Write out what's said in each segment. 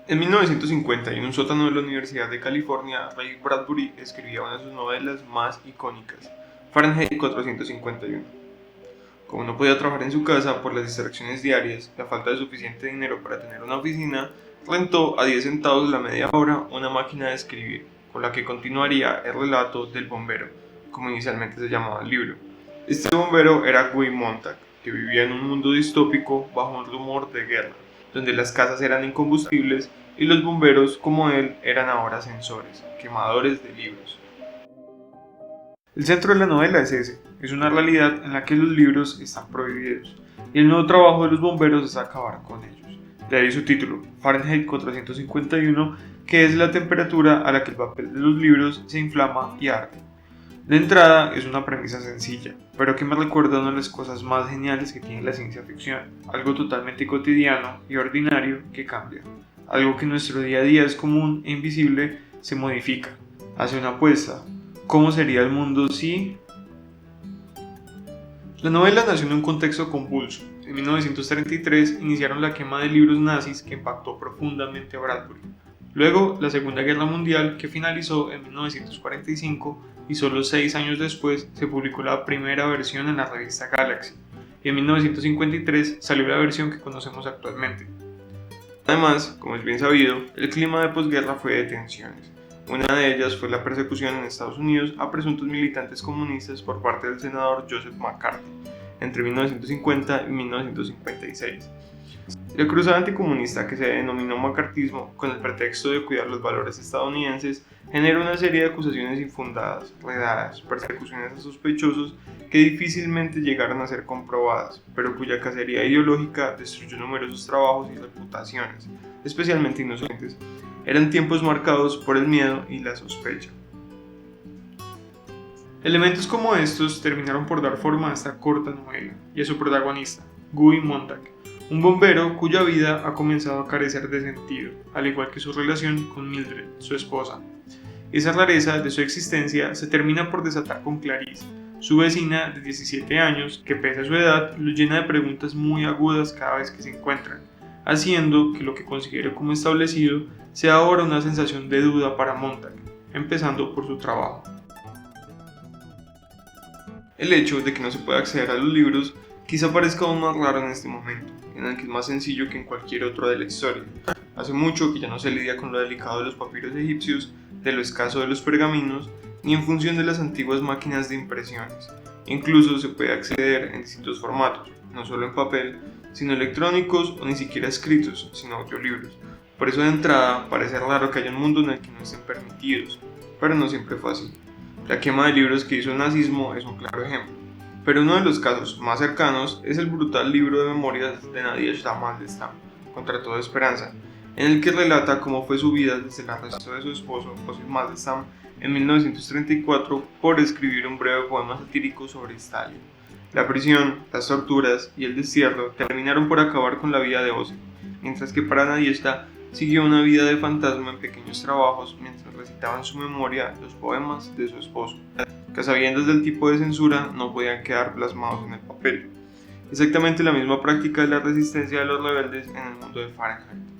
En 1950, en un sótano de la Universidad de California, Ray Bradbury escribía una de sus novelas más icónicas, Fahrenheit 451. Como no podía trabajar en su casa por las distracciones diarias, la falta de suficiente dinero para tener una oficina, rentó a 10 centavos la media hora una máquina de escribir, con la que continuaría el relato del bombero, como inicialmente se llamaba el libro. Este bombero era Guy Montag, que vivía en un mundo distópico bajo un rumor de guerra, donde las casas eran incombustibles y los bomberos, como él, eran ahora censores, quemadores de libros. El centro de la novela es ese, es una realidad en la que los libros están prohibidos, y el nuevo trabajo de los bomberos es acabar con ellos. De ahí su título, Fahrenheit 451, que es la temperatura a la que el papel de los libros se inflama y arde. De entrada es una premisa sencilla, pero que me recuerda una de las cosas más geniales que tiene la ciencia ficción, algo totalmente cotidiano y ordinario que cambia. Algo que en nuestro día a día es común e invisible se modifica, hace una apuesta. ¿Cómo sería el mundo si...? La novela nació en un contexto convulso. En 1933 iniciaron la quema de libros nazis que impactó profundamente a Bradbury. Luego, la Segunda Guerra Mundial, que finalizó en 1945 y solo 6 años después se publicó la primera versión en la revista Galaxy. Y en 1953 salió la versión que conocemos actualmente. Además, como es bien sabido, el clima de posguerra fue de tensiones. Una de ellas fue la persecución en Estados Unidos a presuntos militantes comunistas por parte del senador Joseph McCarthy entre 1950 y 1956. La cruzada anticomunista, que se denominó macartismo con el pretexto de cuidar los valores estadounidenses, generó una serie de acusaciones infundadas, redadas, persecuciones a sospechosos que difícilmente llegaron a ser comprobadas, pero cuya cacería ideológica destruyó numerosos trabajos y reputaciones, especialmente inocentes. Eran tiempos marcados por el miedo y la sospecha. Elementos como estos terminaron por dar forma a esta corta novela y a su protagonista, Guy Montag, un bombero cuya vida ha comenzado a carecer de sentido, al igual que su relación con Mildred, su esposa. Esa rareza de su existencia se termina por desatar con Clarice, su vecina de 17 años, que pese a su edad lo llena de preguntas muy agudas cada vez que se encuentran, haciendo que lo que considere como establecido sea ahora una sensación de duda para Montag, empezando por su trabajo. El hecho de que no se pueda acceder a los libros quizá parezca aún más raro en este momento, en el que es más sencillo que en cualquier otro de la historia. Hace mucho que ya no se lidia con lo delicado de los papiros egipcios, de lo escaso de los pergaminos, ni en función de las antiguas máquinas de impresiones. Incluso se puede acceder en distintos formatos, no solo en papel, sino electrónicos o ni siquiera escritos, sino audiolibros. Por eso de entrada parece raro que haya un mundo en el que no estén permitidos, pero no siempre fue así. La quema de libros que hizo el nazismo es un claro ejemplo, pero uno de los casos más cercanos es el brutal libro de memorias de Nadia Mandelstam, Contra toda esperanza, en el que relata cómo fue su vida desde el arresto de su esposo, Joseph Mandelstam, en 1934 por escribir un breve poema satírico sobre Stalin. La prisión, las torturas y el destierro terminaron por acabar con la vida de Joseph, mientras que para Nadiezhda siguió una vida de fantasma en pequeños trabajos mientras recitaba en su memoria los poemas de su esposo, que a sabiendas del tipo de censura no podían quedar plasmados en el papel. Exactamente la misma práctica de la resistencia de los rebeldes en el mundo de Fahrenheit.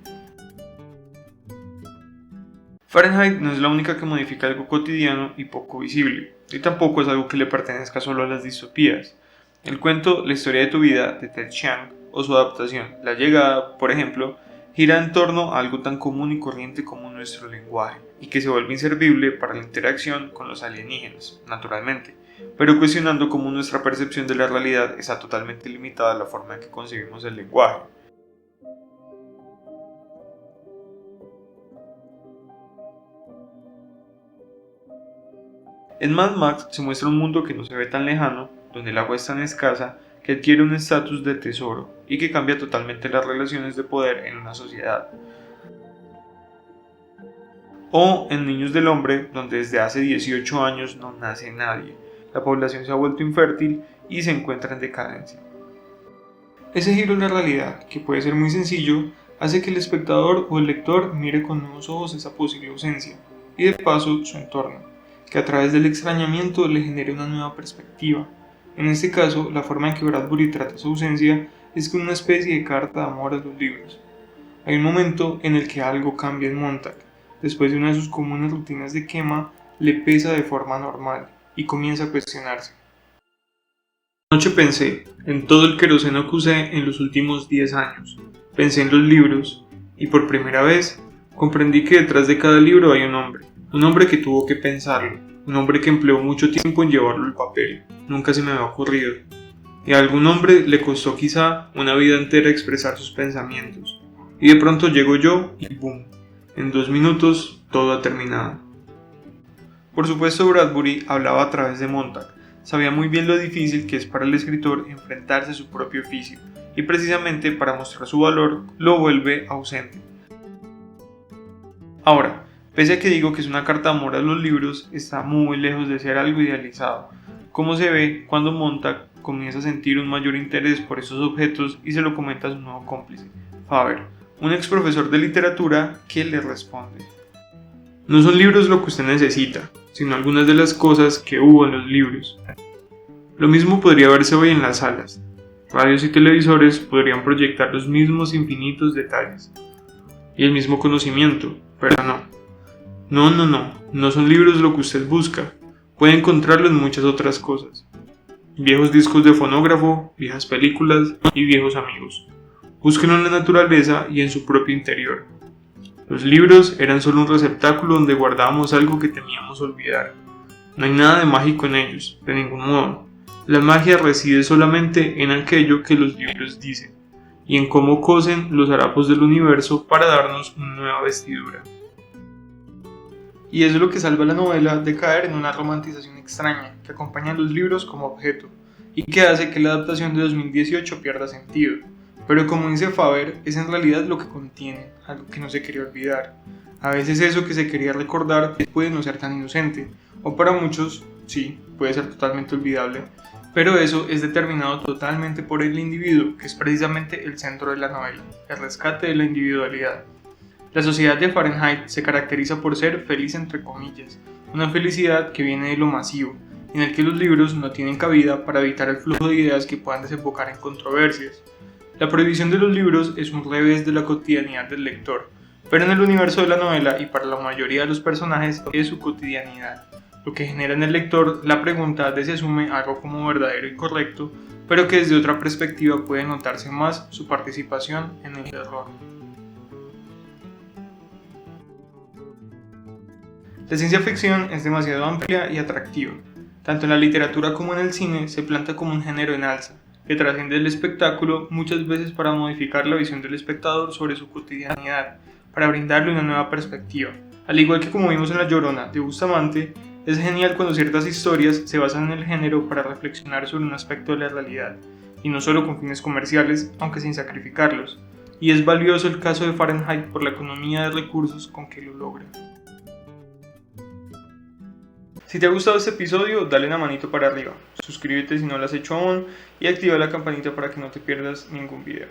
Fahrenheit no es la única que modifica algo cotidiano y poco visible, y tampoco es algo que le pertenezca solo a las distopías. El cuento La historia de tu vida, de Ted Chiang, o su adaptación, La llegada, por ejemplo, gira en torno a algo tan común y corriente como nuestro lenguaje, y que se vuelve inservible para la interacción con los alienígenas, naturalmente, pero cuestionando cómo nuestra percepción de la realidad está totalmente limitada a la forma en que concebimos el lenguaje. En Mad Max se muestra un mundo que no se ve tan lejano, donde el agua es tan escasa que adquiere un estatus de tesoro y que cambia totalmente las relaciones de poder en una sociedad. O en Niños del Hombre, donde desde hace 18 años no nace nadie, la población se ha vuelto infértil y se encuentra en decadencia. Ese giro en la realidad, que puede ser muy sencillo, hace que el espectador o el lector mire con nuevos ojos esa posible ausencia, y de paso su entorno, que a través del extrañamiento le genere una nueva perspectiva. En este caso, la forma en que Bradbury trata su ausencia es con una especie de carta de amor a los libros. Hay un momento en el que algo cambia en Montag. Después de una de sus comunes rutinas de quema, le pesa de forma normal y comienza a cuestionarse. Anoche pensé en todo el queroseno que usé en los últimos 10 años. Pensé en los libros y por primera vez comprendí que detrás de cada libro hay un hombre que tuvo que pensarlo, un hombre que empleó mucho tiempo en llevarlo al papel. Nunca se me había ocurrido. Y a algún hombre le costó quizá una vida entera expresar sus pensamientos. Y de pronto llego yo y ¡boom! En 2 minutos todo ha terminado. Por supuesto, Bradbury hablaba a través de Montag. Sabía muy bien lo difícil que es para el escritor enfrentarse a su propio oficio, y precisamente para mostrar su valor lo vuelve ausente. Ahora, pese a que digo que es una carta de amor a los libros, está muy lejos de ser algo idealizado, como se ve cuando Montag comienza a sentir un mayor interés por esos objetos y se lo comenta a su nuevo cómplice, Faber, un ex profesor de literatura que le responde: no son libros lo que usted necesita, sino algunas de las cosas que hubo en los libros. Lo mismo podría verse hoy en las salas. Radios y televisores podrían proyectar los mismos infinitos detalles y el mismo conocimiento, pero no son libros lo que usted busca. Puede encontrarlo en muchas otras cosas. Viejos discos de fonógrafo, viejas películas y viejos amigos. Búsquenlo en la naturaleza y en su propio interior. Los libros eran solo un receptáculo donde guardábamos algo que temíamos olvidar. No hay nada de mágico en ellos, de ningún modo. La magia reside solamente en aquello que los libros dicen, y en cómo cosen los harapos del universo para darnos una nueva vestidura. Y eso es lo que salva a la novela de caer en una romantización extraña que acompaña a los libros como objeto, y que hace que la adaptación de 2018 pierda sentido. Pero como dice Faber, es en realidad lo que contiene, algo que no se quería olvidar. A veces eso que se quería recordar puede no ser tan inocente, o para muchos, sí, puede ser totalmente olvidable, pero eso es determinado totalmente por el individuo, que es precisamente el centro de la novela, el rescate de la individualidad. La sociedad de Fahrenheit se caracteriza por ser feliz entre comillas, una felicidad que viene de lo masivo, en el que los libros no tienen cabida para evitar el flujo de ideas que puedan desembocar en controversias. La prohibición de los libros es un revés de la cotidianidad del lector, pero en el universo de la novela y para la mayoría de los personajes es su cotidianidad, lo que genera en el lector la pregunta de si asume algo como verdadero y correcto, pero que desde otra perspectiva puede notarse más su participación en el error. La ciencia ficción es demasiado amplia y atractiva. Tanto en la literatura como en el cine se planta como un género en alza, que trasciende el espectáculo muchas veces para modificar la visión del espectador sobre su cotidianidad, para brindarle una nueva perspectiva. Al igual que como vimos en La Llorona de Bustamante, es genial cuando ciertas historias se basan en el género para reflexionar sobre un aspecto de la realidad, y no solo con fines comerciales, aunque sin sacrificarlos. Y es valioso el caso de Fahrenheit por la economía de recursos con que lo logra. Si te ha gustado este episodio, dale una manito para arriba, suscríbete si no lo has hecho aún y activa la campanita para que no te pierdas ningún video.